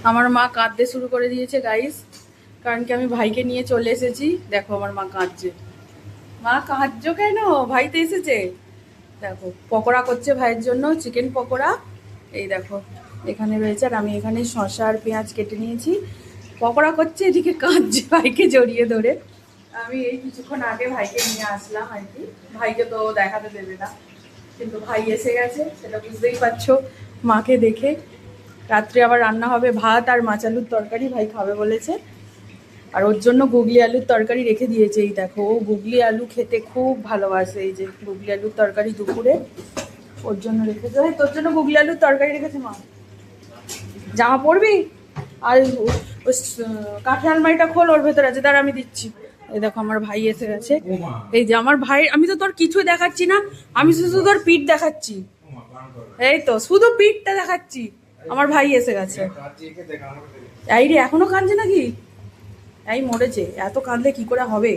আমার মা কাঁদতে শুরু করে দিয়েছে গাইস, কারণ কি আমি ভাইকে নিয়ে চলে এসেছি। দেখো আমার মা কাঁদছে। মা কাঁদছো কেন? ভাই তো এসেছে। দেখো পকোড়া করছে ভাইয়ের জন্য, চিকেন পকোড়া। এই দেখো এখানে রয়েছে, আর আমি এখানে শসা আর পেঁয়াজ কেটে নিয়েছি। পকোড়া করছে, এদিকে কাঁদছে ভাইকে জড়িয়ে ধরে। আমি এই কিছুক্ষণ আগে ভাইকে নিয়ে আসলাম আর কি। ভাইকে তো দেখাতে দেবে না, কিন্তু ভাই এসে গেছে, সেটা বুঝতেই পারছো মাকে দেখে। রাত্রে আবার রান্না হবে ভাত আর মাছ আলুর তরকারি, ভাই খাবে বলেছে। আর ওর জন্য গুগলি আলুর তরকারি রেখে দিয়েছে। এই দেখো, ও গুগলি আলু খেতে খুব ভালোবাসে। এই যে গুগলি আলুর তরকারি দুপুরে ওর জন্য রেখেছে। তোর জন্য গুগলি আলুর তরকারি রেখেছে মা। জামা পরবি? আর ওই কাঠের আলমারিটা খোল, ওর ভেতরে আছে, দাঁড়া আমি দিচ্ছি। এই দেখো আমার ভাই এসে গেছে। এই যে আমার ভাই, আমি তো তোর কিছুই দেখাচ্ছি না, আমি শুধু তোর পিঠ দেখাচ্ছি। এই তো শুধু পিঠটা দেখাচ্ছি। আমার ভাই এসে গেছে। এই রে, এখনো কাঁদছে নাকি? এই মরেছে, এত কাঁদলে কি করে হবে।